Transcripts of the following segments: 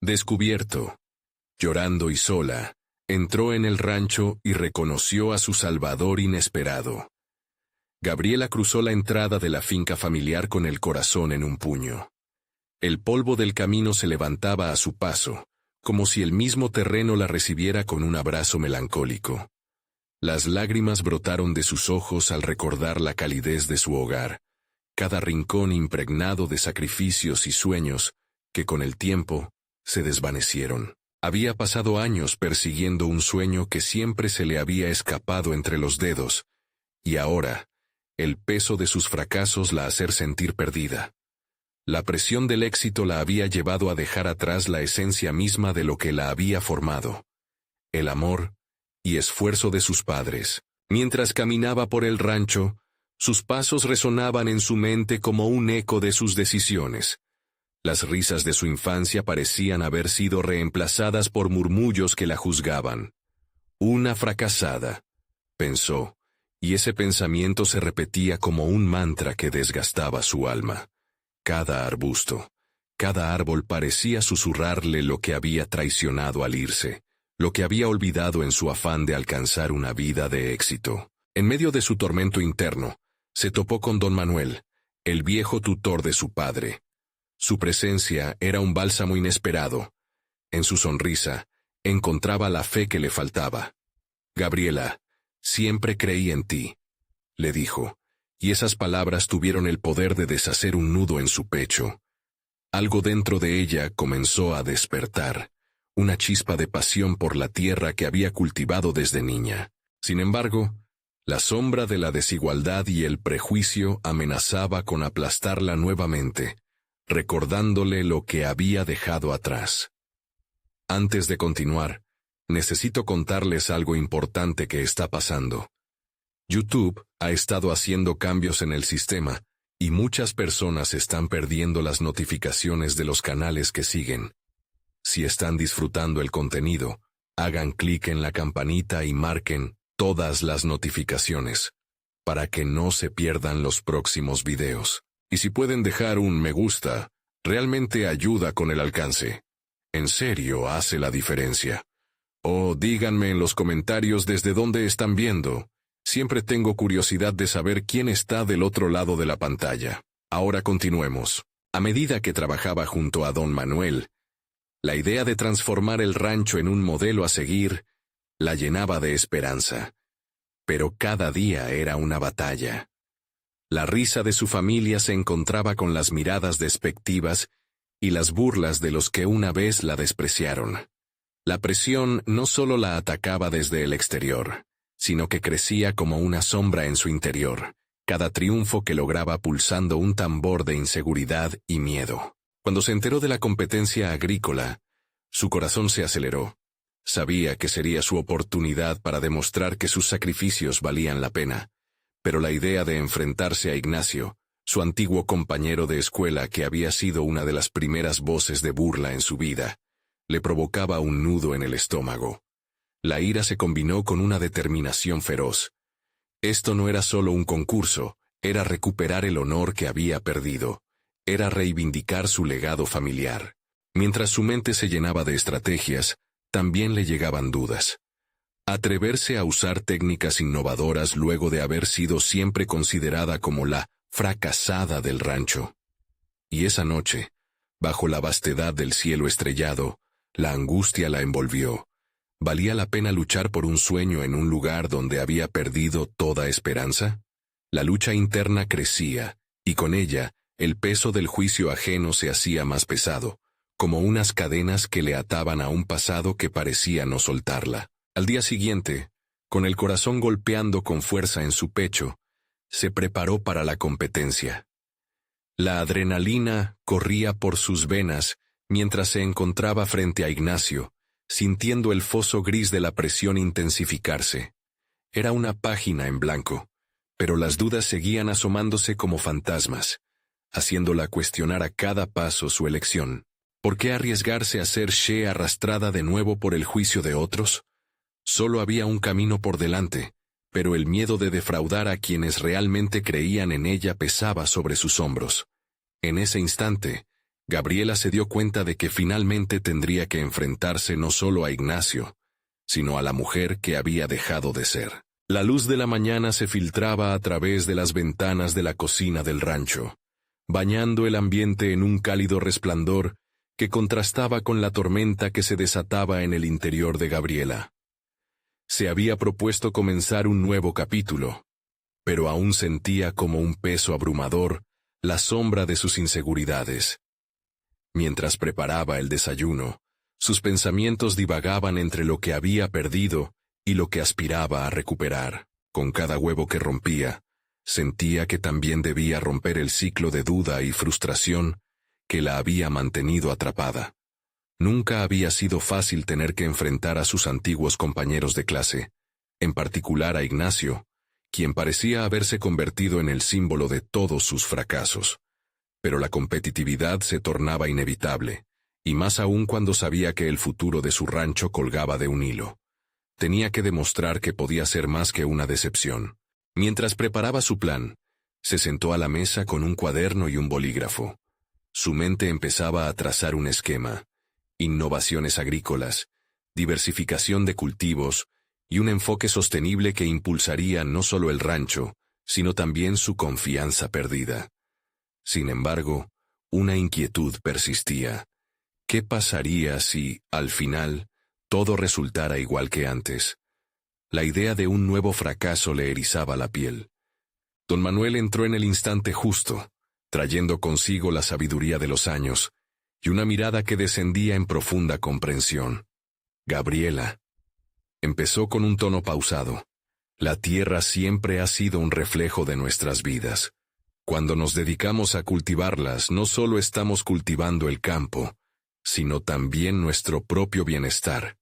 Descubierto, llorando y sola, entró en el rancho y reconoció a su salvador inesperado. Gabriela cruzó la entrada de la finca familiar con el corazón en un puño. El polvo del camino se levantaba a su paso, como si el mismo terreno la recibiera con un abrazo melancólico. Las lágrimas brotaron de sus ojos al recordar la calidez de su hogar, cada rincón impregnado de sacrificios y sueños que con el tiempo se desvanecieron. Había pasado años persiguiendo un sueño que siempre se le había escapado entre los dedos, y ahora, el peso de sus fracasos la hacía sentir perdida. La presión del éxito la había llevado a dejar atrás la esencia misma de lo que la había formado, el amor y esfuerzo de sus padres. Mientras caminaba por el rancho, sus pasos resonaban en su mente como un eco de sus decisiones. Las risas de su infancia parecían haber sido reemplazadas por murmullos que la juzgaban. Una fracasada, pensó, y ese pensamiento se repetía como un mantra que desgastaba su alma. Cada arbusto, cada árbol parecía susurrarle lo que había traicionado al irse, lo que había olvidado en su afán de alcanzar una vida de éxito. En medio de su tormento interno, se topó con don Manuel, el viejo tutor de su padre. Su presencia era un bálsamo inesperado. En su sonrisa, encontraba la fe que le faltaba. «Gabriela, siempre creí en ti», le dijo, y esas palabras tuvieron el poder de deshacer un nudo en su pecho. Algo dentro de ella comenzó a despertar, una chispa de pasión por la tierra que había cultivado desde niña. Sin embargo, la sombra de la desigualdad y el prejuicio amenazaba con aplastarla nuevamente, recordándole lo que había dejado atrás. Antes de continuar, necesito contarles algo importante que está pasando. YouTube ha estado haciendo cambios en el sistema, y muchas personas están perdiendo las notificaciones de los canales que siguen. Si están disfrutando el contenido, hagan clic en la campanita y marquen todas las notificaciones, para que no se pierdan los próximos videos. Y si pueden dejar un me gusta, realmente ayuda con el alcance. En serio, hace la diferencia. O díganme en los comentarios desde dónde están viendo. Siempre tengo curiosidad de saber quién está del otro lado de la pantalla. Ahora continuemos. A medida que trabajaba junto a don Manuel, la idea de transformar el rancho en un modelo a seguir la llenaba de esperanza. Pero cada día era una batalla. La risa de su familia se encontraba con las miradas despectivas y las burlas de los que una vez la despreciaron. La presión no solo la atacaba desde el exterior, sino que crecía como una sombra en su interior, cada triunfo que lograba pulsando un tambor de inseguridad y miedo. Cuando se enteró de la competencia agrícola, su corazón se aceleró. Sabía que sería su oportunidad para demostrar que sus sacrificios valían la pena. Pero la idea de enfrentarse a Ignacio, su antiguo compañero de escuela que había sido una de las primeras voces de burla en su vida, le provocaba un nudo en el estómago. La ira se combinó con una determinación feroz. Esto no era solo un concurso, era recuperar el honor que había perdido, era reivindicar su legado familiar. Mientras su mente se llenaba de estrategias, también le llegaban dudas. Atreverse a usar técnicas innovadoras luego de haber sido siempre considerada como la fracasada del rancho. Y esa noche, bajo la vastedad del cielo estrellado, la angustia la envolvió. ¿Valía la pena luchar por un sueño en un lugar donde había perdido toda esperanza? La lucha interna crecía, y con ella, el peso del juicio ajeno se hacía más pesado, como unas cadenas que le ataban a un pasado que parecía no soltarla. Al día siguiente, con el corazón golpeando con fuerza en su pecho, se preparó para la competencia. La adrenalina corría por sus venas mientras se encontraba frente a Ignacio, sintiendo el foso gris de la presión intensificarse. Era una página en blanco, pero las dudas seguían asomándose como fantasmas, haciéndola cuestionar a cada paso su elección. ¿Por qué arriesgarse a ser arrastrada de nuevo por el juicio de otros? Solo había un camino por delante, pero el miedo de defraudar a quienes realmente creían en ella pesaba sobre sus hombros. En ese instante, Gabriela se dio cuenta de que finalmente tendría que enfrentarse no solo a Ignacio, sino a la mujer que había dejado de ser. La luz de la mañana se filtraba a través de las ventanas de la cocina del rancho, bañando el ambiente en un cálido resplandor que contrastaba con la tormenta que se desataba en el interior de Gabriela. Se había propuesto comenzar un nuevo capítulo, pero aún sentía como un peso abrumador la sombra de sus inseguridades. Mientras preparaba el desayuno, sus pensamientos divagaban entre lo que había perdido y lo que aspiraba a recuperar. Con cada huevo que rompía, sentía que también debía romper el ciclo de duda y frustración que la había mantenido atrapada. Nunca había sido fácil tener que enfrentar a sus antiguos compañeros de clase, en particular a Ignacio, quien parecía haberse convertido en el símbolo de todos sus fracasos. Pero la competitividad se tornaba inevitable, y más aún cuando sabía que el futuro de su rancho colgaba de un hilo. Tenía que demostrar que podía ser más que una decepción. Mientras preparaba su plan, se sentó a la mesa con un cuaderno y un bolígrafo. Su mente empezaba a trazar un esquema: innovaciones agrícolas, diversificación de cultivos y un enfoque sostenible que impulsaría no solo el rancho, sino también su confianza perdida. Sin embargo, una inquietud persistía. ¿Qué pasaría si, al final, todo resultara igual que antes? La idea de un nuevo fracaso le erizaba la piel. Don Manuel entró en el instante justo, trayendo consigo la sabiduría de los años y una mirada que descendía en profunda comprensión. Gabriela. Empezó con un tono pausado. La tierra siempre ha sido un reflejo de nuestras vidas. Cuando nos dedicamos a cultivarlas, no solo estamos cultivando el campo, sino también nuestro propio bienestar.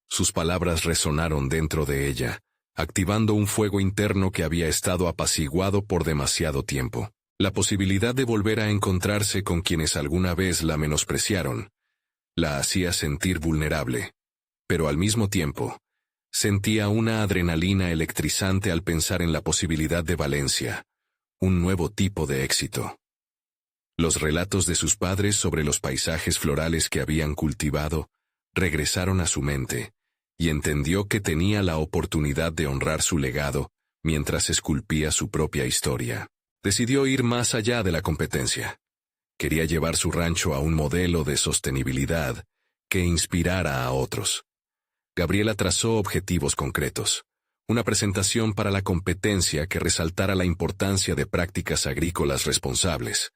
Sus palabras resonaron dentro de ella, activando un fuego interno que había estado apaciguado por demasiado tiempo. La posibilidad de volver a encontrarse con quienes alguna vez la menospreciaron, la hacía sentir vulnerable, pero al mismo tiempo, sentía una adrenalina electrizante al pensar en la posibilidad de Valencia, un nuevo tipo de éxito. Los relatos de sus padres sobre los paisajes florales que habían cultivado regresaron a su mente, y entendió que tenía la oportunidad de honrar su legado mientras esculpía su propia historia. Decidió ir más allá de la competencia. Quería llevar su rancho a un modelo de sostenibilidad que inspirara a otros. Gabriela trazó objetivos concretos. Una presentación para la competencia que resaltara la importancia de prácticas agrícolas responsables,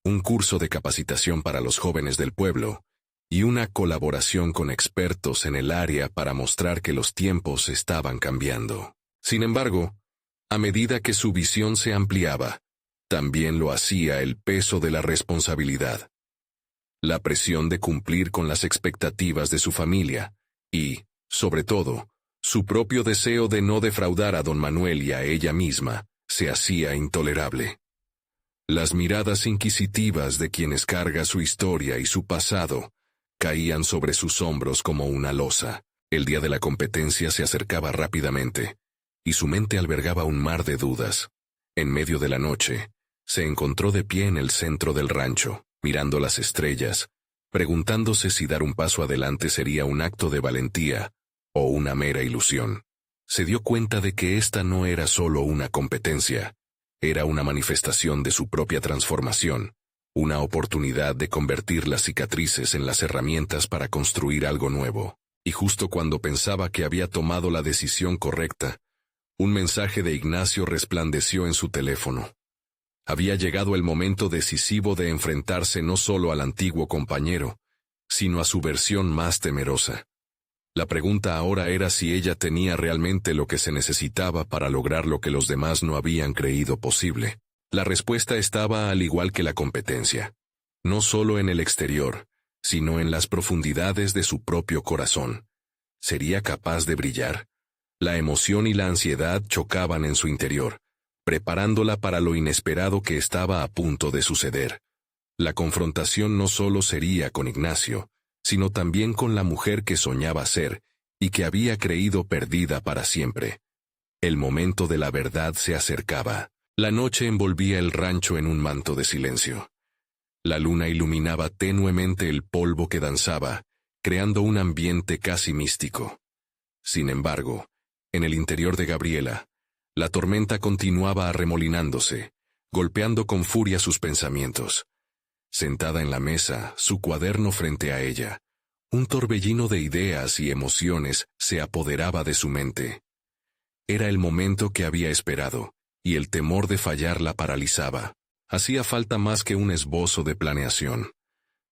un curso de capacitación para los jóvenes del pueblo, y una colaboración con expertos en el área para mostrar que los tiempos estaban cambiando. Sin embargo, a medida que su visión se ampliaba, también lo hacía el peso de la responsabilidad. La presión de cumplir con las expectativas de su familia, y, sobre todo, su propio deseo de no defraudar a don Manuel y a ella misma, se hacía intolerable. Las miradas inquisitivas de quienes carga su historia y su pasado caían sobre sus hombros como una losa. El día de la competencia se acercaba rápidamente, y su mente albergaba un mar de dudas. En medio de la noche, se encontró de pie en el centro del rancho, mirando las estrellas, preguntándose si dar un paso adelante sería un acto de valentía o una mera ilusión. Se dio cuenta de que esta no era solo una competencia, era una manifestación de su propia transformación, una oportunidad de convertir las cicatrices en las herramientas para construir algo nuevo. Y justo cuando pensaba que había tomado la decisión correcta, un mensaje de Ignacio resplandeció en su teléfono. Había llegado el momento decisivo de enfrentarse no solo al antiguo compañero, sino a su versión más temerosa. La pregunta ahora era si ella tenía realmente lo que se necesitaba para lograr lo que los demás no habían creído posible. La respuesta estaba al igual que la competencia. No solo en el exterior, sino en las profundidades de su propio corazón. ¿Sería capaz de brillar? La emoción y la ansiedad chocaban en su interior, preparándola para lo inesperado que estaba a punto de suceder. La confrontación no solo sería con Ignacio, sino también con la mujer que soñaba ser y que había creído perdida para siempre. El momento de la verdad se acercaba. La noche envolvía el rancho en un manto de silencio. La luna iluminaba tenuemente el polvo que danzaba, creando un ambiente casi místico. Sin embargo, en el interior de Gabriela, la tormenta continuaba arremolinándose, golpeando con furia sus pensamientos. Sentada en la mesa, su cuaderno frente a ella, un torbellino de ideas y emociones se apoderaba de su mente. Era el momento que había esperado, y el temor de fallar la paralizaba. Hacía falta más que un esbozo de planeación.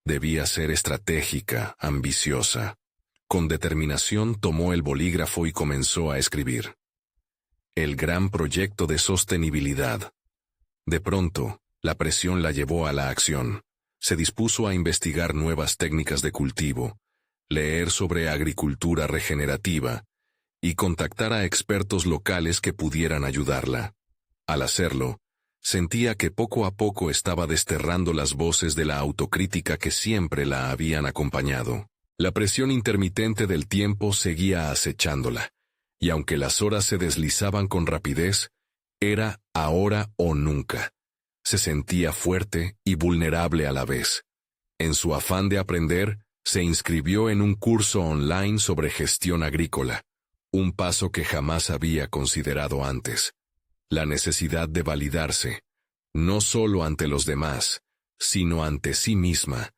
Debía ser estratégica, ambiciosa. Con determinación tomó el bolígrafo y comenzó a escribir. El gran proyecto de sostenibilidad. De pronto, la presión la llevó a la acción. Se dispuso a investigar nuevas técnicas de cultivo, leer sobre agricultura regenerativa y contactar a expertos locales que pudieran ayudarla. Al hacerlo, sentía que poco a poco estaba desterrando las voces de la autocrítica que siempre la habían acompañado. La presión intermitente del tiempo seguía acechándola, y aunque las horas se deslizaban con rapidez, era ahora o nunca. Se sentía fuerte y vulnerable a la vez. En su afán de aprender, se inscribió en un curso online sobre gestión agrícola, un paso que jamás había considerado antes. La necesidad de validarse, no solo ante los demás, sino ante sí misma,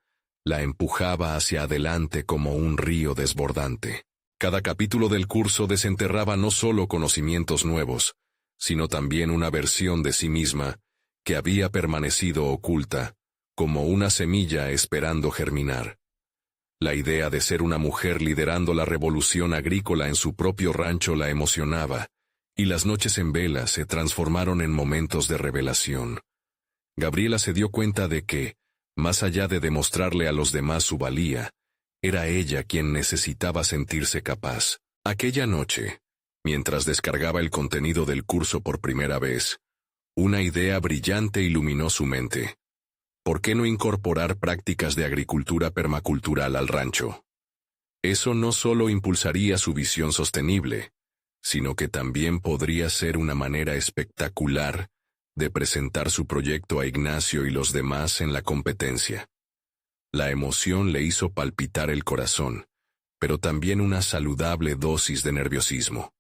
la empujaba hacia adelante como un río desbordante. Cada capítulo del curso desenterraba no solo conocimientos nuevos, sino también una versión de sí misma que había permanecido oculta, como una semilla esperando germinar. La idea de ser una mujer liderando la revolución agrícola en su propio rancho la emocionaba, y las noches en vela se transformaron en momentos de revelación. Gabriela se dio cuenta de que, más allá de demostrarle a los demás su valía, era ella quien necesitaba sentirse capaz. Aquella noche, mientras descargaba el contenido del curso por primera vez, una idea brillante iluminó su mente. ¿Por qué no incorporar prácticas de agricultura permacultural al rancho? Eso no solo impulsaría su visión sostenible, sino que también podría ser una manera espectacular de presentar su proyecto a Ignacio y los demás en la competencia. La emoción le hizo palpitar el corazón, pero también una saludable dosis de nerviosismo.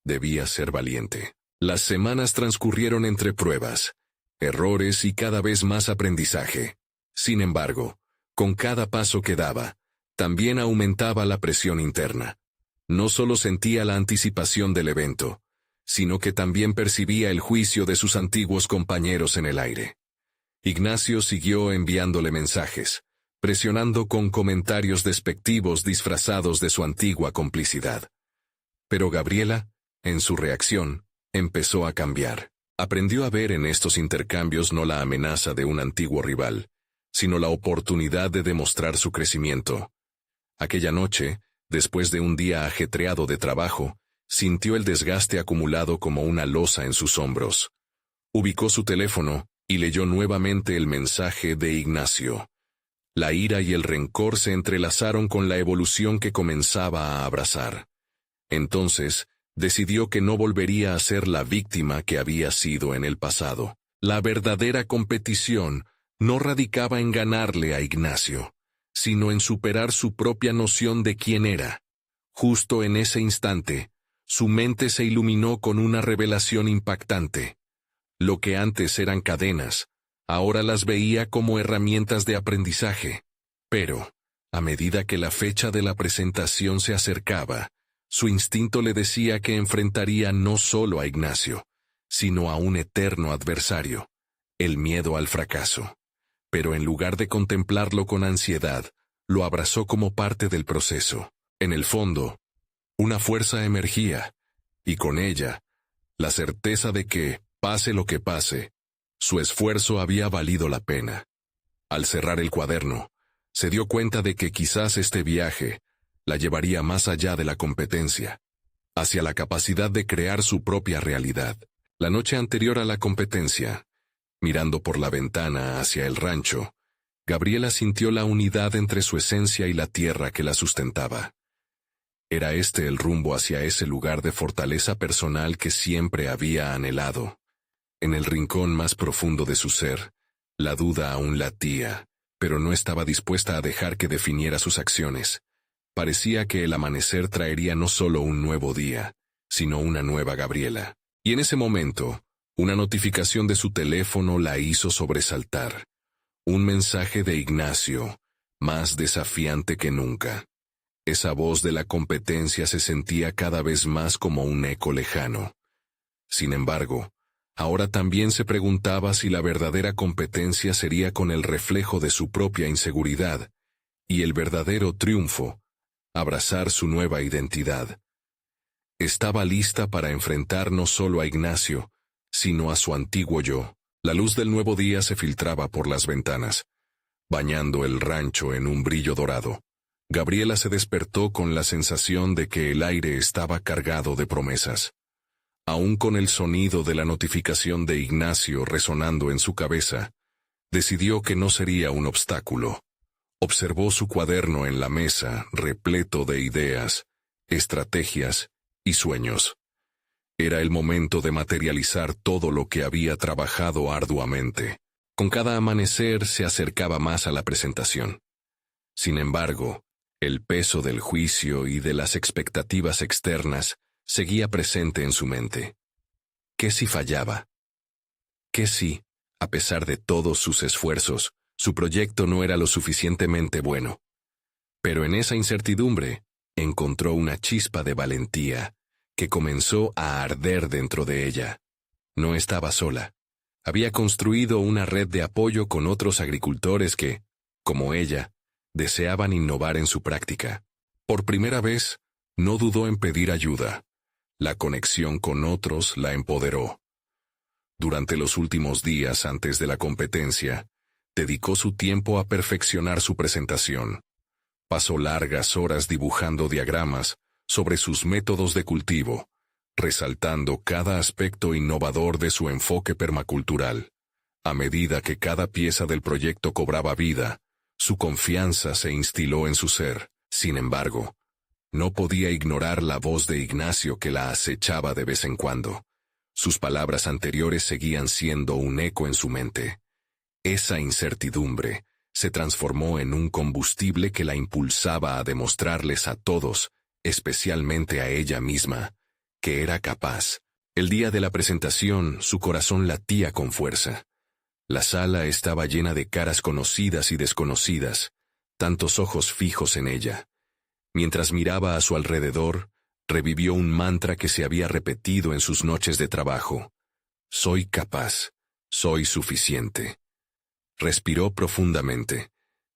Debía ser valiente. Las semanas transcurrieron entre pruebas, errores y cada vez más aprendizaje. Sin embargo, con cada paso que daba, también aumentaba la presión interna. No solo sentía la anticipación del evento, sino que también percibía el juicio de sus antiguos compañeros en el aire. Ignacio siguió enviándole mensajes, presionando con comentarios despectivos disfrazados de su antigua complicidad. Pero Gabriela, en su reacción, empezó a cambiar. Aprendió a ver en estos intercambios no la amenaza de un antiguo rival, sino la oportunidad de demostrar su crecimiento. Aquella noche, después de un día ajetreado de trabajo, sintió el desgaste acumulado como una losa en sus hombros. Ubicó su teléfono y leyó nuevamente el mensaje de Ignacio. La ira y el rencor se entrelazaron con la evolución que comenzaba a abrazar. Entonces, decidió que no volvería a ser la víctima que había sido en el pasado. La verdadera competición no radicaba en ganarle a Ignacio, sino en superar su propia noción de quién era. Justo en ese instante, su mente se iluminó con una revelación impactante. Lo que antes eran cadenas, ahora las veía como herramientas de aprendizaje. Pero, a medida que la fecha de la presentación se acercaba, su instinto le decía que enfrentaría no solo a Ignacio, sino a un eterno adversario, el miedo al fracaso. Pero en lugar de contemplarlo con ansiedad, lo abrazó como parte del proceso. En el fondo, una fuerza emergía, y con ella, la certeza de que, pase lo que pase, su esfuerzo había valido la pena. Al cerrar el cuaderno, se dio cuenta de que quizás este viaje la llevaría más allá de la competencia, hacia la capacidad de crear su propia realidad. La noche anterior a la competencia, mirando por la ventana hacia el rancho, Gabriela sintió la unidad entre su esencia y la tierra que la sustentaba. Era este el rumbo hacia ese lugar de fortaleza personal que siempre había anhelado. En el rincón más profundo de su ser, La duda aún latía, pero no estaba dispuesta a dejar que definiera sus acciones. Parecía que el amanecer traería no solo un nuevo día, sino una nueva Gabriela. Y en ese momento, una notificación de su teléfono la hizo sobresaltar. Un mensaje de Ignacio, más desafiante que nunca. Esa voz de la competencia se sentía cada vez más como un eco lejano. Sin embargo, ahora también se preguntaba si la verdadera competencia sería con el reflejo de su propia inseguridad, y el verdadero triunfo, abrazar su nueva identidad. Estaba lista para enfrentar no solo a Ignacio, sino a su antiguo yo. La luz del nuevo día se filtraba por las ventanas, bañando el rancho en un brillo dorado. Gabriela se despertó con la sensación de que el aire estaba cargado de promesas. Aún con el sonido de la notificación de Ignacio resonando en su cabeza, decidió que no sería un obstáculo. Observó su cuaderno en la mesa, repleto de ideas, estrategias y sueños. Era el momento de materializar todo lo que había trabajado arduamente. Con cada amanecer se acercaba más a la presentación. Sin embargo, el peso del juicio y de las expectativas externas seguía presente en su mente. ¿Qué si fallaba? ¿Qué si, a pesar de todos sus esfuerzos, su proyecto no era lo suficientemente bueno? Pero en esa incertidumbre, encontró una chispa de valentía que comenzó a arder dentro de ella. No estaba sola. Había construido una red de apoyo con otros agricultores que, como ella, deseaban innovar en su práctica. Por primera vez, no dudó en pedir ayuda. La conexión con otros la empoderó. Durante los últimos días antes de la competencia, dedicó su tiempo a perfeccionar su presentación. Pasó largas horas dibujando diagramas sobre sus métodos de cultivo, resaltando cada aspecto innovador de su enfoque permacultural. A medida que cada pieza del proyecto cobraba vida, su confianza se instiló en su ser. Sin embargo, no podía ignorar la voz de Ignacio que la acechaba de vez en cuando. Sus palabras anteriores seguían siendo un eco en su mente. Esa incertidumbre se transformó en un combustible que la impulsaba a demostrarles a todos, especialmente a ella misma, que era capaz. El día de la presentación, su corazón latía con fuerza. La sala estaba llena de caras conocidas y desconocidas, tantos ojos fijos en ella. Mientras miraba a su alrededor, revivió un mantra que se había repetido en sus noches de trabajo. Soy capaz, soy suficiente. Respiró profundamente,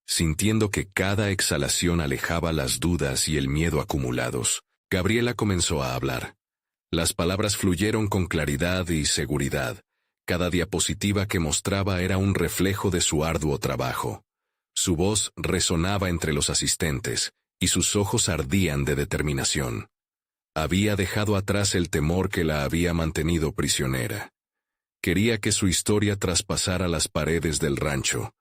sintiendo que cada exhalación alejaba las dudas y el miedo acumulados. Gabriela comenzó a hablar. Las palabras fluyeron con claridad y seguridad. Cada diapositiva que mostraba era un reflejo de su arduo trabajo. Su voz resonaba entre los asistentes, y sus ojos ardían de determinación. Había dejado atrás el temor que la había mantenido prisionera. Quería que su historia traspasara las paredes del rancho,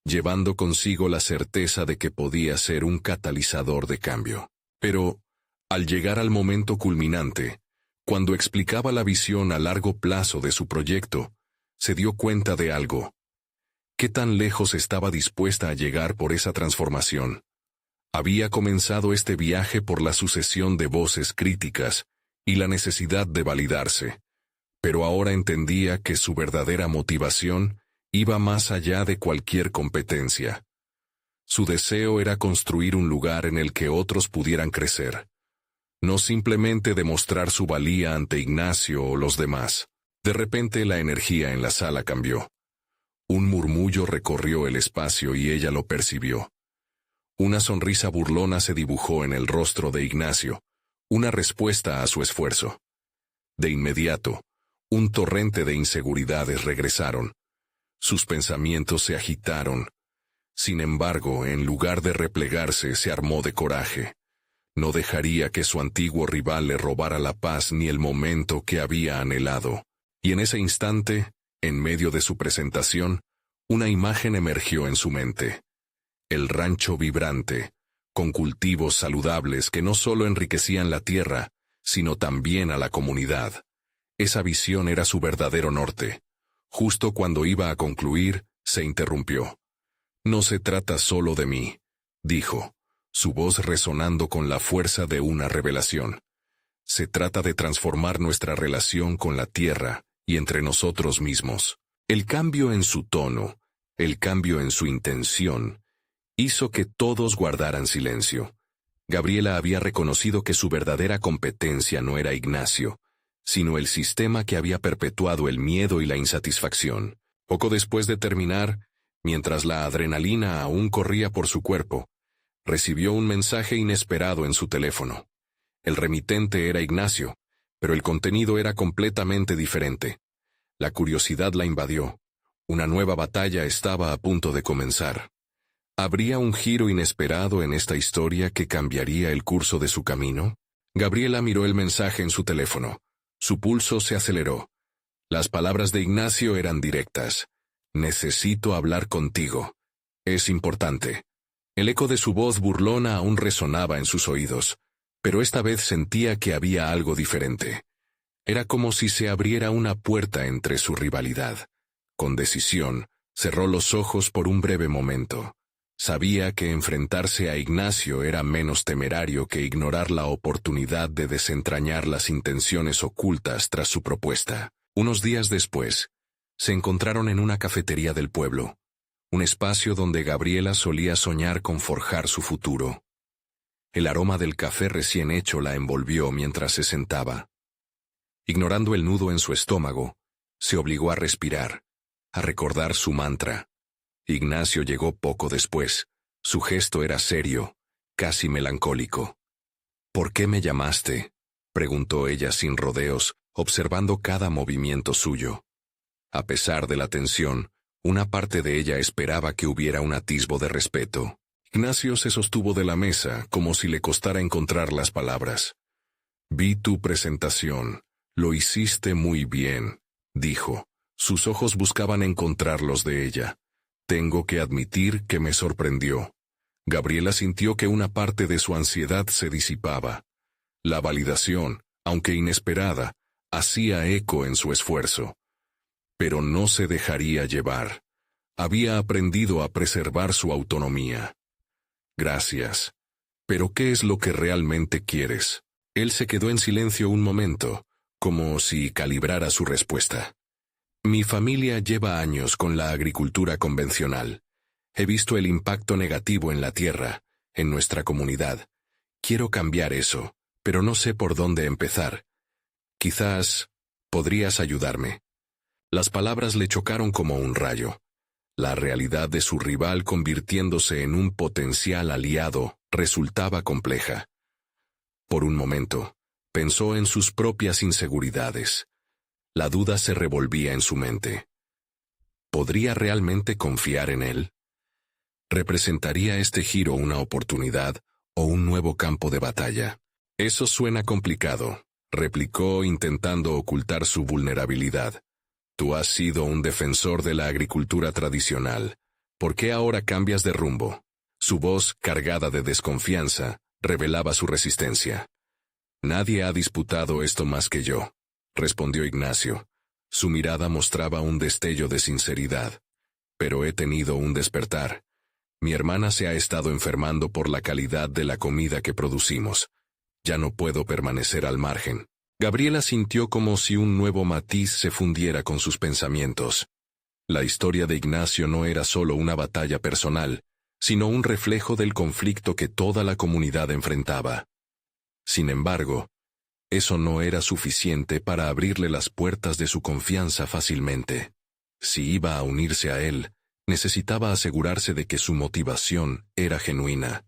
llevando consigo la certeza de que podía ser un catalizador de cambio. Pero, al llegar al momento culminante, cuando explicaba la visión a largo plazo de su proyecto, se dio cuenta de algo. ¿Qué tan lejos estaba dispuesta a llegar por esa transformación? Había comenzado este viaje por la sucesión de voces críticas y la necesidad de validarse, pero ahora entendía que su verdadera motivación iba más allá de cualquier competencia. Su deseo era construir un lugar en el que otros pudieran crecer. No simplemente demostrar su valía ante Ignacio o los demás. De repente la energía en la sala cambió. Un murmullo recorrió el espacio y ella lo percibió. Una sonrisa burlona se dibujó en el rostro de Ignacio, una respuesta a su esfuerzo. De inmediato, un torrente de inseguridades regresaron. Sus pensamientos se agitaron. Sin embargo, en lugar de replegarse, se armó de coraje. No dejaría que su antiguo rival le robara la paz ni el momento que había anhelado. Y en ese instante, en medio de su presentación, una imagen emergió en su mente. El rancho vibrante, con cultivos saludables que no solo enriquecían la tierra, sino también a la comunidad. Esa visión era su verdadero norte. Justo cuando iba a concluir, Se interrumpió. No se trata solo de mí, dijo, su voz resonando con la fuerza de una revelación. Se trata de transformar nuestra relación con la tierra y entre nosotros mismos. El cambio en su tono, el cambio en su intención, hizo que todos guardaran silencio. Gabriela había reconocido que su verdadera competencia no era Ignacio, sino el sistema que había perpetuado el miedo y la insatisfacción. Poco después de terminar, mientras la adrenalina aún corría por su cuerpo, recibió un mensaje inesperado en su teléfono. El remitente era Ignacio, pero el contenido era completamente diferente. La curiosidad la invadió. Una nueva batalla estaba a punto de comenzar. ¿Habría un giro inesperado en esta historia que cambiaría el curso de su camino? Gabriela miró el mensaje en su teléfono. Su pulso se aceleró. Las palabras de Ignacio eran directas. Necesito hablar contigo. Es importante. El eco de su voz burlona aún resonaba en sus oídos, pero esta vez sentía que había algo diferente. Era como si se abriera una puerta entre su rivalidad. Con decisión, cerró los ojos por un breve momento. Sabía que enfrentarse a Ignacio era menos temerario que ignorar la oportunidad de desentrañar las intenciones ocultas tras su propuesta. Unos días después, se encontraron en una cafetería del pueblo, un espacio donde Gabriela solía soñar con forjar su futuro. El aroma del café recién hecho la envolvió mientras se sentaba. Ignorando el nudo en su estómago, se obligó a respirar, a recordar su mantra. Ignacio llegó poco después. Su gesto era serio, casi melancólico. ¿Por qué me llamaste?, preguntó ella sin rodeos, observando cada movimiento suyo. A pesar de la tensión, una parte de ella esperaba que hubiera un atisbo de respeto. Ignacio se sostuvo de la mesa, como si le costara encontrar las palabras. Vi tu presentación. Lo hiciste muy bien, dijo. Sus ojos buscaban encontrar los de ella. Tengo que admitir que me sorprendió. Gabriela sintió que una parte de su ansiedad se disipaba. La validación, aunque inesperada, hacía eco en su esfuerzo. Pero no se dejaría llevar. Había aprendido a preservar su autonomía. Gracias. ¿Pero qué es lo que realmente quieres? Él se quedó en silencio un momento, como si calibrara su respuesta. Mi familia lleva años con la agricultura convencional. He visto el impacto negativo en la tierra, en nuestra comunidad. Quiero cambiar eso, pero no sé por dónde empezar. Quizás podrías ayudarme. Las palabras le chocaron como un rayo. La realidad de su rival convirtiéndose en un potencial aliado resultaba compleja. Por un momento, pensó en sus propias inseguridades. La duda se revolvía en su mente. ¿Podría realmente confiar en él? ¿Representaría este giro una oportunidad o un nuevo campo de batalla? Eso suena complicado, replicó intentando ocultar su vulnerabilidad. Tú has sido un defensor de la agricultura tradicional. ¿Por qué ahora cambias de rumbo? Su voz, cargada de desconfianza, revelaba su resistencia. Nadie ha disputado esto más que yo, respondió Ignacio. Su mirada mostraba un destello de sinceridad. Pero he tenido un despertar. Mi hermana se ha estado enfermando por la calidad de la comida que producimos. Ya no puedo permanecer al margen. Gabriela sintió como si un nuevo matiz se fundiera con sus pensamientos. La historia de Ignacio no era solo una batalla personal, sino un reflejo del conflicto que toda la comunidad enfrentaba. Sin embargo, eso no era suficiente para abrirle las puertas de su confianza fácilmente. Si iba a unirse a él, necesitaba asegurarse de que su motivación era genuina.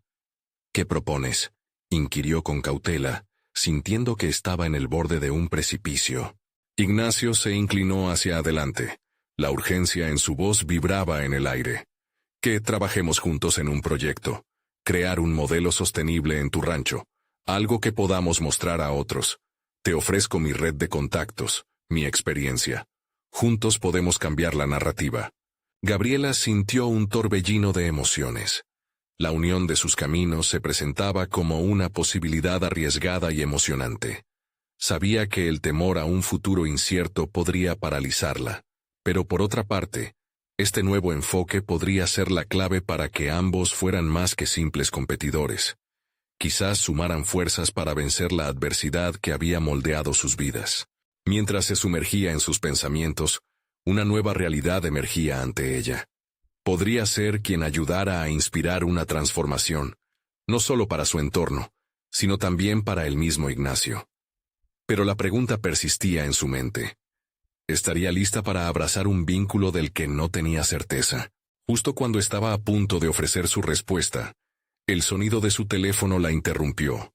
¿Qué propones?, inquirió con cautela, sintiendo que estaba en el borde de un precipicio. Ignacio se inclinó hacia adelante. La urgencia en su voz vibraba en el aire. Que trabajemos juntos en un proyecto. Crear un modelo sostenible en tu rancho. Algo que podamos mostrar a otros. Te ofrezco mi red de contactos, mi experiencia. Juntos podemos cambiar la narrativa. Gabriela sintió un torbellino de emociones. La unión de sus caminos se presentaba como una posibilidad arriesgada y emocionante. Sabía que el temor a un futuro incierto podría paralizarla, pero por otra parte, Este nuevo enfoque podría ser la clave para que ambos fueran más que simples competidores. Quizás sumaran fuerzas para vencer la adversidad que había moldeado sus vidas. Mientras se sumergía en sus pensamientos, una nueva realidad emergía ante ella. Podría ser quien ayudara a inspirar una transformación, no solo para su entorno, sino también para el mismo Ignacio. Pero la pregunta persistía en su mente. ¿Estaría lista para abrazar un vínculo del que no tenía certeza? Justo cuando estaba a punto de ofrecer su respuesta, el sonido de su teléfono la interrumpió.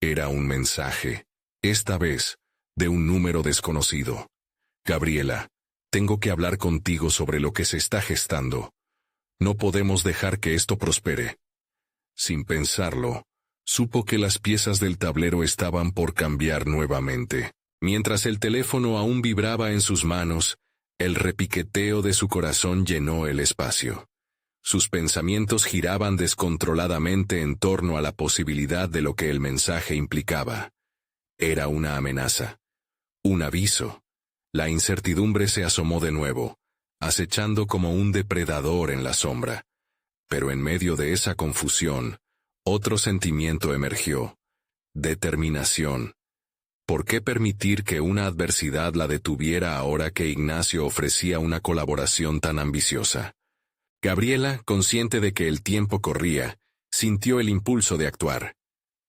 Era un mensaje, esta vez, de un número desconocido. Gabriela, tengo que hablar contigo sobre lo que se está gestando. No podemos dejar que esto prospere. Sin pensarlo, supo que las piezas del tablero estaban por cambiar nuevamente. Mientras el teléfono aún vibraba en sus manos, el repiqueteo de su corazón llenó el espacio. Sus pensamientos giraban descontroladamente en torno a la posibilidad de lo que el mensaje implicaba. Era una amenaza. Un aviso. La incertidumbre se asomó de nuevo, acechando como un depredador en la sombra. Pero en medio de esa confusión, otro sentimiento emergió. Determinación. ¿Por qué permitir que una adversidad la detuviera ahora que Ignacio ofrecía una colaboración tan ambiciosa? Gabriela, consciente de que el tiempo corría, sintió el impulso de actuar.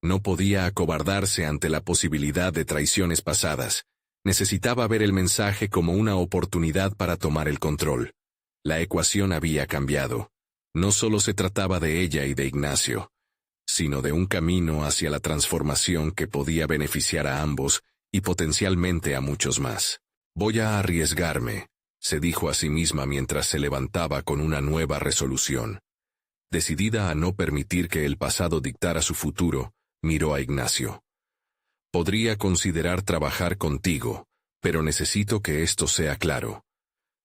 No podía acobardarse ante la posibilidad de traiciones pasadas. Necesitaba ver el mensaje como una oportunidad para tomar el control. La ecuación había cambiado. No solo se trataba de ella y de Ignacio, sino de un camino hacia la transformación que podía beneficiar a ambos y potencialmente a muchos más. Voy a arriesgarme, se dijo a sí misma mientras se levantaba con una nueva resolución. Decidida a no permitir que el pasado dictara su futuro, miró a Ignacio. Podría considerar trabajar contigo, pero necesito que esto sea claro.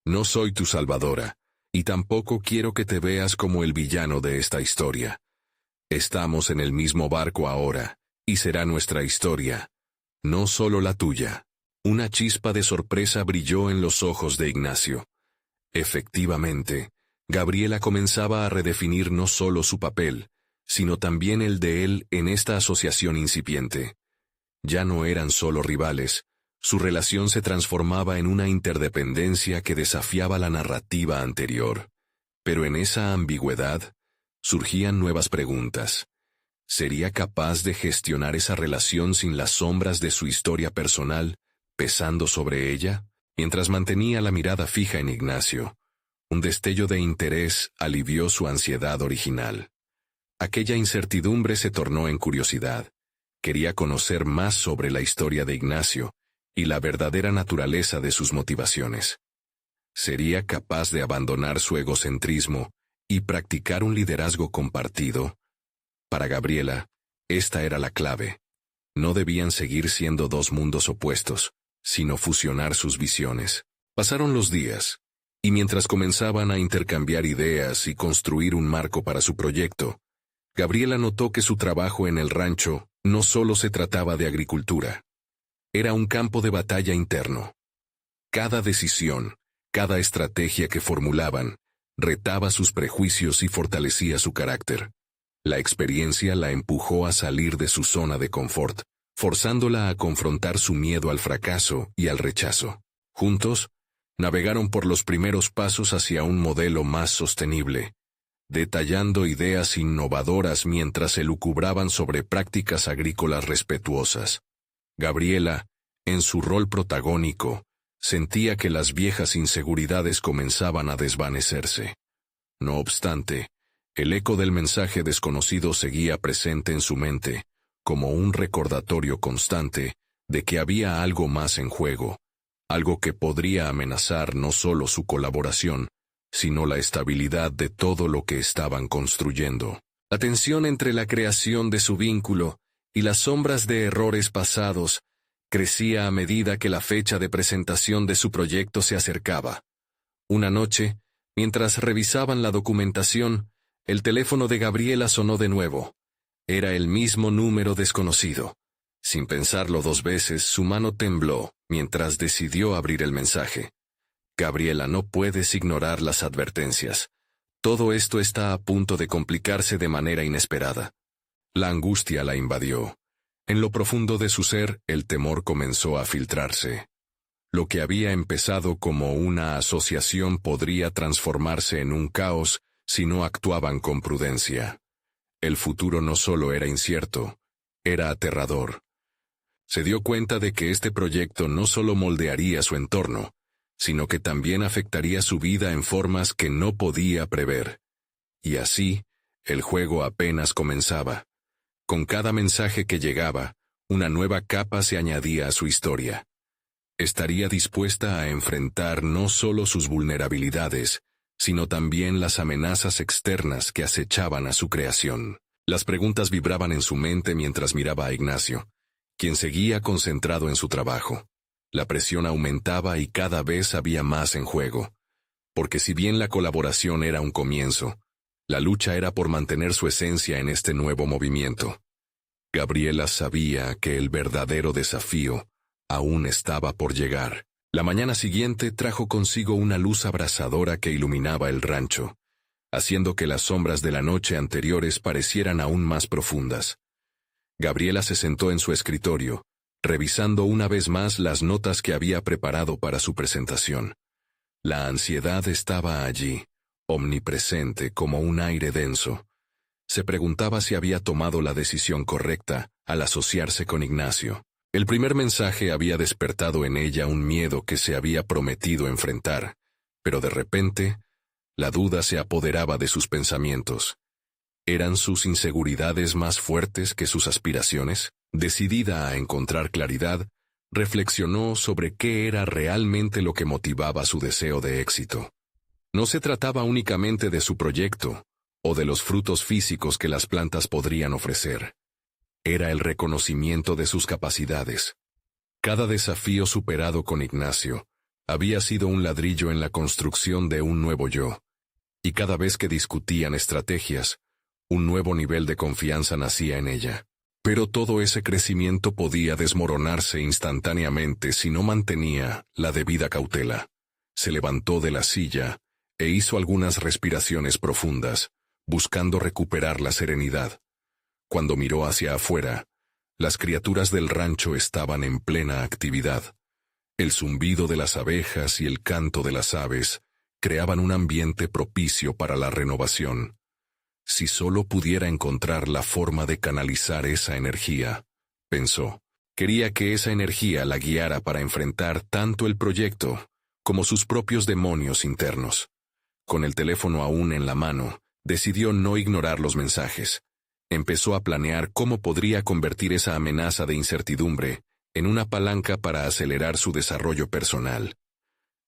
No soy tu salvadora, y tampoco quiero que te veas como el villano de esta historia. Estamos en el mismo barco ahora, y será nuestra historia, no solo la tuya. Una chispa de sorpresa brilló en los ojos de Ignacio. Efectivamente, Gabriela comenzaba a redefinir no solo su papel, sino también el de él en esta asociación incipiente. Ya no eran solo rivales, su relación se transformaba en una interdependencia que desafiaba la narrativa anterior. Pero en esa ambigüedad, surgían nuevas preguntas. ¿Sería capaz de gestionar esa relación sin las sombras de su historia personal, pesando sobre ella? Mientras mantenía la mirada fija en Ignacio, un destello de interés alivió su ansiedad original. Aquella incertidumbre se tornó en curiosidad. Quería conocer más sobre la historia de Ignacio y la verdadera naturaleza de sus motivaciones. ¿Sería capaz de abandonar su egocentrismo y practicar un liderazgo compartido? Para Gabriela, esta era la clave. No debían seguir siendo dos mundos opuestos, sino fusionar sus visiones. Pasaron los días, y mientras comenzaban a intercambiar ideas y construir un marco para su proyecto, Gabriela notó que su trabajo en el rancho no solo se trataba de agricultura. Era un campo de batalla interno. Cada decisión, cada estrategia que formulaban, retaba sus prejuicios y fortalecía su carácter. La experiencia la empujó a salir de su zona de confort, forzándola a confrontar su miedo al fracaso y al rechazo. Juntos, navegaron por los primeros pasos hacia un modelo más sostenible, detallando ideas innovadoras mientras elucubraban sobre prácticas agrícolas respetuosas. Gabriela, en su rol protagónico, sentía que las viejas inseguridades comenzaban a desvanecerse. No obstante, el eco del mensaje desconocido seguía presente en su mente, como un recordatorio constante de que había algo más en juego, algo que podría amenazar no solo su colaboración, sino la estabilidad de todo lo que estaban construyendo. La tensión entre la creación de su vínculo y las sombras de errores pasados crecía a medida que la fecha de presentación de su proyecto se acercaba. Una noche, mientras revisaban la documentación, el teléfono de Gabriela sonó de nuevo. Era el mismo número desconocido. Sin pensarlo dos veces, su mano tembló mientras decidió abrir el mensaje. Gabriela, no puedes ignorar las advertencias. Todo esto está a punto de complicarse de manera inesperada. La angustia la invadió. En lo profundo de su ser, el temor comenzó a filtrarse. Lo que había empezado como una asociación podría transformarse en un caos si no actuaban con prudencia. El futuro no solo era incierto, era aterrador. Se dio cuenta de que este proyecto no solo moldearía su entorno, sino que también afectaría su vida en formas que no podía prever. Y así, el juego apenas comenzaba. Con cada mensaje que llegaba, una nueva capa se añadía a su historia. Estaría dispuesta a enfrentar no solo sus vulnerabilidades, sino también las amenazas externas que acechaban a su creación. Las preguntas vibraban en su mente mientras miraba a Ignacio, quien seguía concentrado en su trabajo. La presión aumentaba y cada vez había más en juego. Porque si bien la colaboración era un comienzo, la lucha era por mantener su esencia en este nuevo movimiento. Gabriela sabía que el verdadero desafío aún estaba por llegar. La mañana siguiente trajo consigo una luz abrasadora que iluminaba el rancho, haciendo que las sombras de la noche anteriores parecieran aún más profundas. Gabriela se sentó en su escritorio, revisando una vez más las notas que había preparado para su presentación. La ansiedad estaba allí, omnipresente como un aire denso. Se preguntaba si había tomado la decisión correcta al asociarse con Ignacio. El primer mensaje había despertado en ella un miedo que se había prometido enfrentar, pero de repente, la duda se apoderaba de sus pensamientos. ¿Eran sus inseguridades más fuertes que sus aspiraciones? Decidida a encontrar claridad, reflexionó sobre qué era realmente lo que motivaba su deseo de éxito. No se trataba únicamente de su proyecto, o de los frutos físicos que las plantas podrían ofrecer. Era el reconocimiento de sus capacidades. Cada desafío superado con Ignacio había sido un ladrillo en la construcción de un nuevo yo, y cada vez que discutían estrategias, un nuevo nivel de confianza nacía en ella. Pero todo ese crecimiento podía desmoronarse instantáneamente si no mantenía la debida cautela. Se levantó de la silla e hizo algunas respiraciones profundas, buscando recuperar la serenidad. Cuando miró hacia afuera, las criaturas del rancho estaban en plena actividad. El zumbido de las abejas y el canto de las aves creaban un ambiente propicio para la renovación. Si solo pudiera encontrar la forma de canalizar esa energía, pensó. Quería que esa energía la guiara para enfrentar tanto el proyecto como sus propios demonios internos. Con el teléfono aún en la mano, decidió no ignorar los mensajes. Empezó a planear cómo podría convertir esa amenaza de incertidumbre en una palanca para acelerar su desarrollo personal.